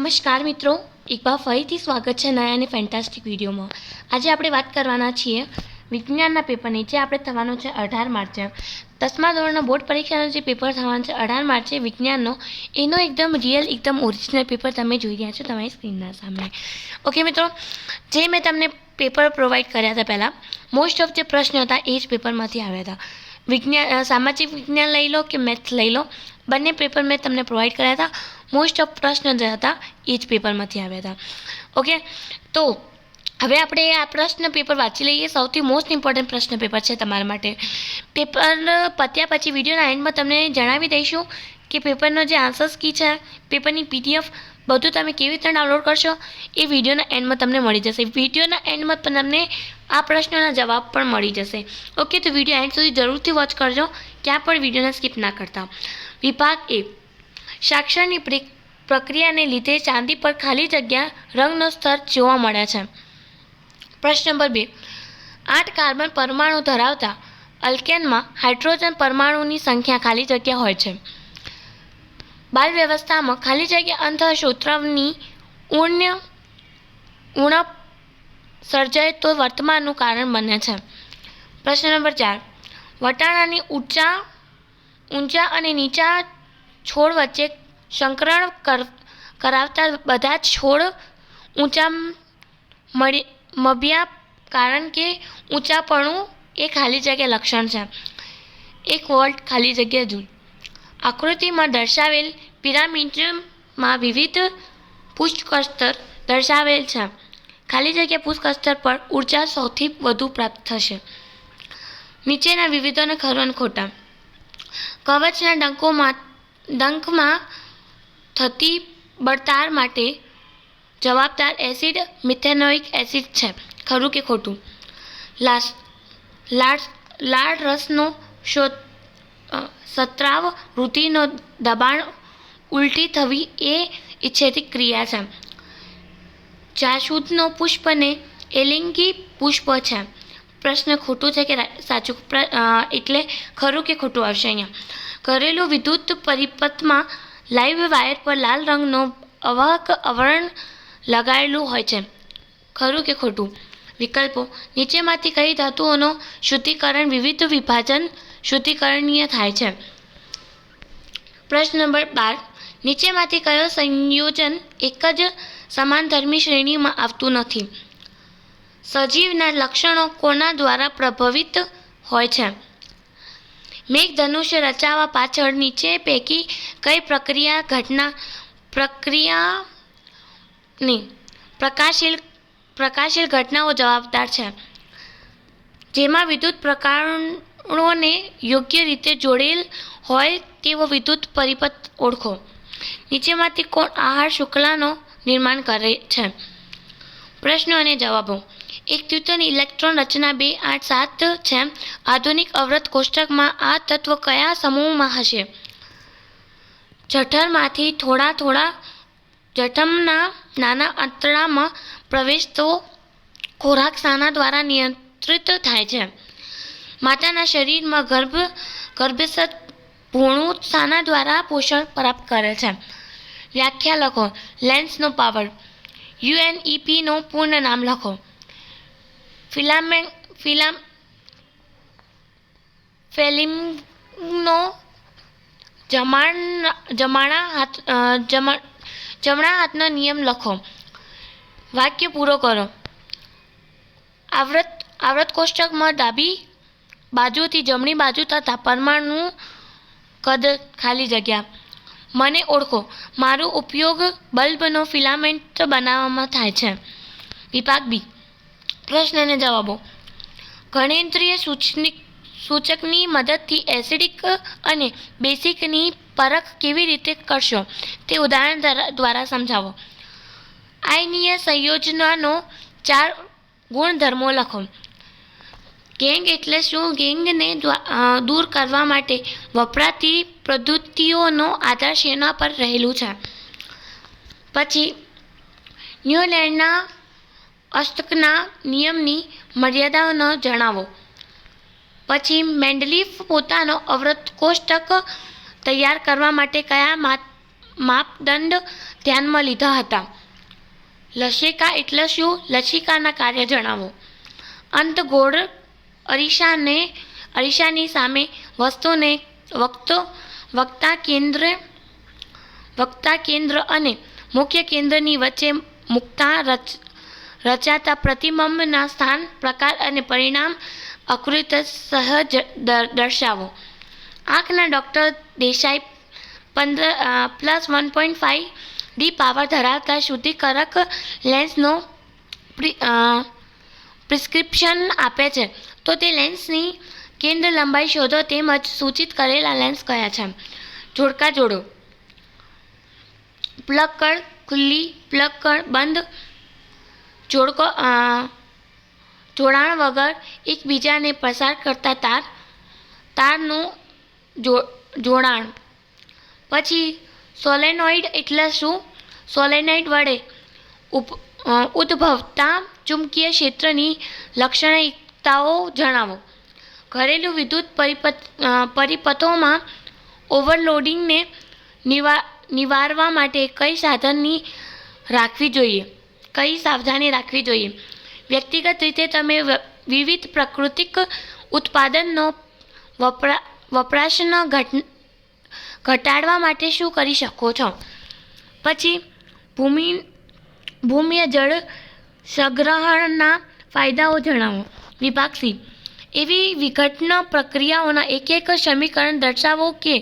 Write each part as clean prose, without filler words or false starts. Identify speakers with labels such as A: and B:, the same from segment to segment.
A: નમસ્કાર મિત્રો, એક બાર ફરીથી સ્વાગત છે નયા અને ફેન્ટાસ્ટિક વિડીયોમાં। આજે આપણે વાત કરવાના છીએ વિજ્ઞાનના પેપરની, જે આપણે થવાનો છે 18 માર્ચે। 10મા ધોરણના બોર્ડ પરીક્ષાનો જે પેપર થવાનો છે 18 માર્ચે વિજ્ઞાનનો, એનો એકદમ રિયલ, એકદમ ઓરિજિનલ પેપર તમે જોઈ રહ્યા છો તમારી સ્ક્રીનના સામે। ઓકે મિત્રો, જે મેં તમને પેપર પ્રોવાઈડ કર્યા હતા પહેલાં, મોસ્ટ ઓફ જે પ્રશ્ન હતા એ જ પેપરમાંથી આવ્યા હતા। વિજ્ઞાન, સામાજિક વિજ્ઞાન લઈ લો કે મેથ્સ લઈ લો, બંને પેપર મેં તમને પ્રોવાઈડ કર્યા હતા। મોસ્ટ ઓફ પ્રશ્ન જે હતા એ જ પેપરમાંથી આવ્યા હતા। ઓકે, તો હવે આપણે આ પ્રશ્ન પેપર વાંચી લઈએ। સૌથી મોસ્ટ ઇમ્પોર્ટન્ટ પ્રશ્ન પેપર છે તમારા માટે। પેપર પત્યા પછી વિડીયોના એન્ડમાં તમને જણાવી દઈશું કે પેપરનો જે આન્સર્સ કી છે, પેપરની PDF બધું તમે કેવી રીતે ડાઉનલોડ કરશો એ વિડીયોના એન્ડમાં તમને મળી જશે। વિડીયોના એન્ડમાં તમને આ પ્રશ્નોના જવાબ પણ મળી જશે। ઓકે, તો વિડીયો એન્ડ સુધી જરૂરથી વોચ કરજો, ક્યાં પણ વિડીયોને સ્કીપ ના કરતા। વિભાગ એ, સાક્ષરની પ્રક્રિયાને લીધે ચાંદી પર ખાલી જગ્યા રંગનો સ્તર જોવા મળે છે। પ્રશ્ન નંબર 2, 8 કાર્બન પરમાણુ ધરાવતા અલ્કેનમાં હાઇડ્રોજન પરમાણુની સંખ્યા ખાલી જગ્યા હોય છે। બાલ વ્યવસ્થામાં ખાલી જગ્યા અંતઃસ્ત્રાવની ઉણપ સર્જાય તો વર્તમાનનું કારણ બને છે। પ્રશ્ન નંબર 4, વટાણાની ઊંચા અને નીચા છોડ વચ્ચે સંકરણ કરાવતા બધા જ છોડ ઊંચા મબ્યા, કારણ કે ઊંચાપણું એ ખાલી જગ્યા લક્ષણ છે। 1 વોલ્ટ ખાલી જગ્યા જૂલ। આકૃતિમાં દર્શાવેલ પિરામિડમાં વિવિધ પુષ્કસ્તર દર્શાવેલ છે। ખાલી જગ્યા પુષ્કસ્તર પર ઉર્જા સૌથી વધુ પ્રાપ્ત થશે। નીચેના વિવિધોને ખરા અને ખોટા। કવચના ડંખમાં થતી બળતરા માટે જવાબદાર એસિડ મિથેનોઇક એસિડ છે। ખરું કે ખોટું? લાળ રસનો સ્ત્રાવ રુધિરનો દબાણ ઉલટી થવી એ ઇચ્છિત ક્રિયા છે। જાસૂદનો પુષ્પને એલિંગી પુષ્પ છે। પ્રશ્ન ખોટું છે કે સાચું, એટલે ખરું કે ખોટું આવશે અહીંયા। ઘરેલું વિદ્યુત પરિપથમાં લાઇવ વાયર પર લાલ રંગનો અવાહક આવરણ લગાવેલું હોય છે। ખરું કે ખોટું? વિકલ્પો: નીચેમાંથી કઈ ધાતુઓનો શુદ્ધિકરણ વિવિધ વિભાજન શુદ્ધિકરણીય થાય છે? પ્રશ્ન નંબર 12, નીચેમાંથી કયો સંયોજન એક જ સમાનધર્મી શ્રેણીમાં આવતું નથી? સજીવના લક્ષણો કોના દ્વારા પ્રભાવિત હોય છે? મેઘધનુષ્ય રચાવા પાછળ નીચે પૈકી કઈ પ્રકાશીલ ઘટનાઓ જવાબદાર છે? જેમાં વિદ્યુત પ્રકારોને યોગ્ય રીતે જોડેલ હોય તેવો વિદ્યુત પરિપથ ઓળખો। નીચેમાંથી કોણ આહાર શૃંખલાનું નિર્માણ કરે છે? પ્રશ્નો અને જવાબો: એક તત્વની ઇલેક્ટ્રોન રચના 2, 8, 7 છે। આધુનિક અવરોધ કોષ્ટકમાં આ તત્વ કયા સમૂહમાં હશે? જઠરમાંથી જઠરના નાના આંતરડામાં પ્રવેશતો ખોરાક શાના દ્વારા નિયંત્રિત થાય છે? માતાના શરીરમાં ગર્ભસ્થ ભ્રૂણ શાના દ્વારા પોષણ પ્રાપ્ત કરે છે? વ્યાખ્યા લખો। લેન્સનો પાવર। UNEP નું પૂર્ણ નામ લખો। ફ્લેમિંગનો જમણા હાથનો નિયમ લખો। વાક્ય પૂરો કરો। આવર્ત કોષ્ટકમાં ડાબી બાજુથી જમણી બાજુ તથા પરમાણુ કદ ખાલી જગ્યા। મને ઓળખો। મારો ઉપયોગ બલ્બનો ફિલામેન્ટ બનાવવામાં થાય છે। વિભાગ બી, પ્રશ્ન અને જવાબો: ગણિતીય સૂચકની મદદથી એસિડિક અને બેઝિકની પરખ કેવી રીતે કરશો તે ઉદાહરણ દ્વારા સમજાવો। આયનીય સંયોજનોના 4 ગુણધર્મો લખો। ગેંગ એટલે શું? ગેંગને દૂર કરવા માટે વપરાતી પદ્ધતિઓનો આધાર શેના પર રહેલું છે? પછી ન્યુલેન્ડના અષ્ટકના નિયમની મર્યાદાઓને જણાવો। પછી મેન્ડલીફ પોતાનો અવરોધ કોષ્ટક તૈયાર કરવા માટે કયા માપદંડ ધ્યાનમાં લીધા હતા. લસિકા એટલે શું? લસિકાના કાર્ય જણાવો. અંતગોળ અરીસાની સામે વસ્તુને વક્તા કેન્દ્ર અને મુખ્ય કેન્દ્રની વચ્ચે મૂકતા રચાતા પ્રતિબિંબના સ્થાન, પ્રકાર અને પરિમાણ આકૃતિ સહજ દર્શાવો. આંખના ડૉક્ટર દેસાઈ 15+1.5D પાવર ધરાવતા શુદ્ધિકરક લેન્સનો પ્રિસ્ક્રિપ્શન આપે છે. તો તે લેન્સની કેન્દ્ર લંબાઈ શોધો તેમજ સૂચિત કરેલા લેન્સ કયા છે? જોડકા જોડો. પ્લગ કળ ખુલ્લી, પ્લગ કળ બંધ, જોડાણ વગર એકબીજાને પસાર કરતા તારનું જોડાણ. પછી સોલેનોઇડ એટલે શું? સોલેનોઇડ વડે ઉદ્ભવતા ચુંબકીય ક્ષેત્રની લાક્ષણિકતાઓ જણાવો. ઘરેલું વિદ્યુત પરિપથોમાં ઓવરલોડિંગને નિવારવા માટે કઈ સાવધાની રાખવી જોઈએ? વ્યક્તિગત રીતે તમે વિવિધ પ્રાકૃતિક ઉત્પાદનનો વપરાશને ઘટાડવા માટે શું કરી શકો છો? પછી ભૂમિય જળ સંગ્રહણના ફાયદાઓ જણાવો. વિભાગ સી. એવી વિઘટન પ્રક્રિયાઓના એક સમીકરણ દર્શાવો કે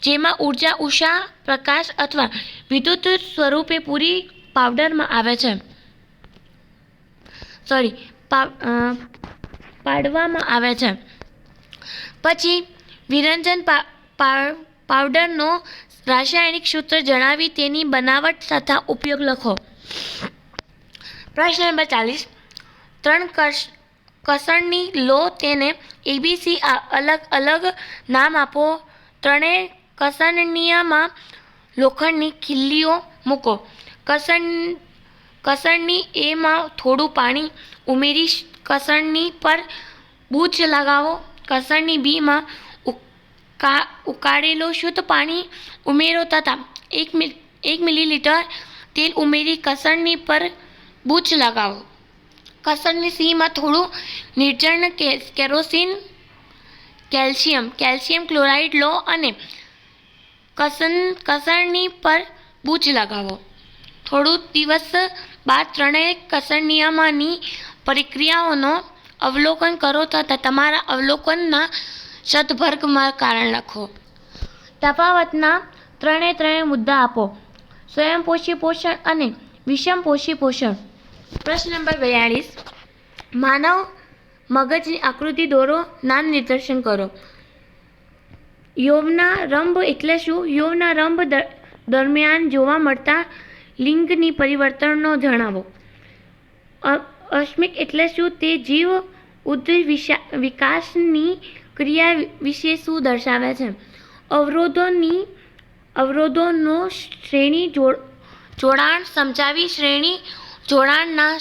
A: જેમાં ઉર્જા ઉષા, પ્રકાશ અથવા વિદ્યુત સ્વરૂપે પૂરી પાડવામાં આવે છે. પછી વિરંજન પાવડરનો રાસાયણિક સૂત્ર જણાવી તેની બનાવટ તથા ઉપયોગ લખો. પ્રશ્ન નંબર 40. 3 કસણની લો તેને ABC અલગ અલગ નામ આપો. ત્રણેય કસણનીમાં લોખંડની ખીલીઓ મૂકો. કસણની એમાં થોડું પાણી ઉમેરી કસણની પર બૂચ લગાવો. કસણની બીમાં ઉકાળેલું શુદ્ધ પાણી ઉમેરો તથા 1 મિલીલીટર તેલ ઉમેરી કસણની પર બૂચ લગાવો. કસણની સીમાં થોડું નિર્જળ કેલ્શિયમ ક્લોરાઇડ લો અને કસણની પર બૂચ લગાવો. થોડું દિવસ બાદ ત્રણેય કસણનીમાંની પ્રક્રિયાઓનું અવલોકન કરો તથા તમારા અવલોકનના શબ્દભર્ગમાં કારણ લખો. તફાવતના ત્રણેય મુદ્દા આપો. સ્વયંપોષી પોષણ અને વિષમપોષી પોષણ. પ્રશ્ન નંબર 42. માનવ મગજની આકૃતિ દોરો. નામ નિર્દેશન કરો. યૌવનારંભ એટલે શું? યૌવનારંભ દરમિયાન જોવા મળતા લિંગની પરિવર્તનો જણાવો. અસ્મિક એટલે શું? તે જીવ ઉદ્ધ વિકાસની ક્રિયા વિશે શું દર્શાવે છે? અવરોધોનો શ્રેણી જોડાણ સમજાવી. શ્રેણી જોડાણના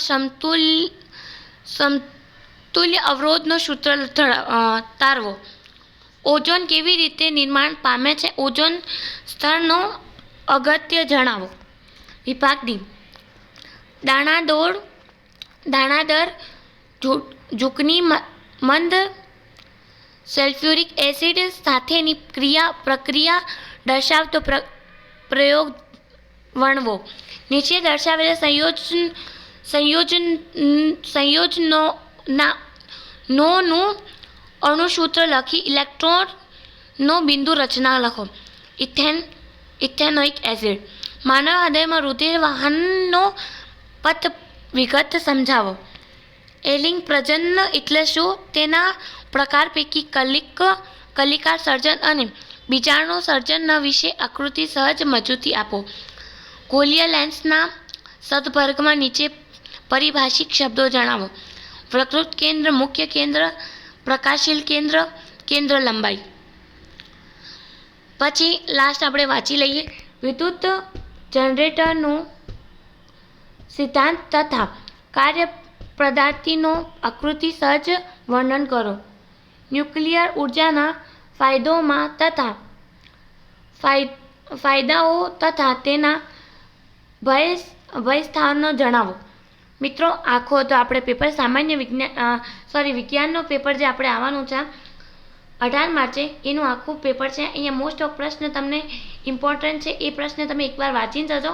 A: સમતુલ્ય અવરોધનો સૂત્ર તારવો. ઓઝોન કેવી રીતે નિર્માણ પામે છે? ઓઝોન સ્તરનો અગત્ય જણાવો. વિભાગ ડી. દાણાદાર ઝુંકની મંદ સલ્ફ્યુરિક એસિડ સાથેની પ્રક્રિયા દર્શાવતો પ્રયોગ વર્ણવો. નીચે દર્શાવેલા સંયોજનોનું અણુસૂત્ર લખી ઇલેક્ટ્રોનનો બિંદુ રચના લખો. Ethanoic acid. માનવ હૃદયમાં રુધિર વહનનો પથ વિગત સમજાવો. એલિંગ પ્રજનન એટલે શું? તેના પ્રકાર પૈકી કલિકા સર્જન અને બીજાણુ સર્જન વિશે આકૃતિ સહજ મજૂતી આપો. ગોલીય લેન્સના શબ્દભર્ગમાં નીચે પરિભાષિત શબ્દો જણાવો. વક્રૃત કેન્દ્ર, મુખ્ય કેન્દ્ર, પ્રકાશશીલ કેન્દ્ર, કેન્દ્ર લંબાઈ. પછી લાસ્ટ આપણે વાંચી લઈએ. વિદ્યુત જનરેટરનો સિદ્ધાંત તથા કાર્ય પદ્ધતિનો આકૃતિ સહજ વર્ણન કરો. ન્યુક્લિયર ઉર્જાના ફાયદાઓમાં તથા ફાયદાઓ તથા તેના ભય સ્થાનો જણાવો. મિત્રો આખો તો આપણે પેપર સામાન્ય વિજ્ઞાનનો પેપર જે આપણે આવવાનું છે 18 માર્ચે એનું આખું પેપર છે. અહીંયા મોસ્ટ ઓફ પ્રશ્ન તમને ઇમ્પોર્ટન્ટ છે, એ પ્રશ્ન તમે એકવાર વાંચીને જજો.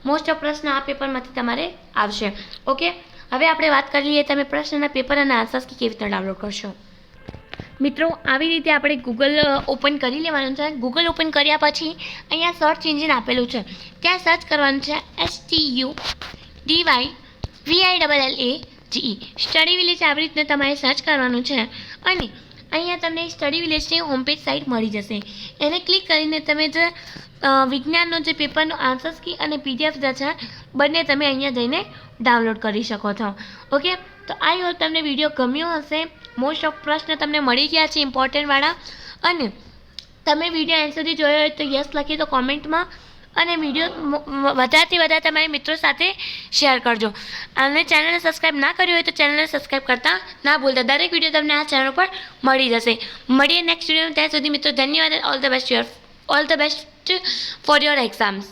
A: મોસ્ટ ઓફ પ્રશ્ન આ પેપરમાંથી તમારે આવશે. ઓકે, હવે આપણે વાત કરી લઈએ તમે પ્રશ્નના પેપર અને આન્સર્સ કેવી રીતે ડાઉનલોડ કરશો. મિત્રો આવી રીતે આપણે ગૂગલ ઓપન કરી લેવાનું છે. ગૂગલ ઓપન કર્યા પછી અહીંયા સર્ચ એન્જિન આપેલું છે, ત્યાં સર્ચ કરવાનું છે STUDYVILLAGE સ્ટડી વિલેજ. આવી રીતે તમારે સર્ચ કરવાનું છે અને અહીંયા તમને સ્ટડી વિલેજની હોમપેજ સાઇટ મળી જશે. એને ક્લિક કરીને તમે જે વિજ્ઞાનનો જે પેપરનો આન્સર્સ કી અને PDF જે છે બંને તમે અહીંયા જઈને ડાઉનલોડ કરી શકો છો. ઓકે, તો આઈ હોપ તમને વિડીયો ગમ્યો હશે. મોસ્ટ ઓફ પ્રશ્ન તમને મળી ગયા છે ઇમ્પોર્ટન્ટવાળા, અને તમે વિડીયો એન્ડ સુધી જોયો હોય તો યસ લખી દો કોમેન્ટમાં, અને વિડીયો વધારેથી વધારે તમારા મિત્રો સાથે શેર કરજો. અને ચેનલને સબસ્ક્રાઈબ ના કર્યું હોય તો ચેનલને સબસ્ક્રાઈબ કરતા ના ભૂલતા. દરેક વિડીયો તમને આ ચેનલ પર મળી જશે. મળીએ નેક્સ્ટ વિડીયો. ત્યાં સુધી મિત્રો ધન્યવાદ. All the best for your exams.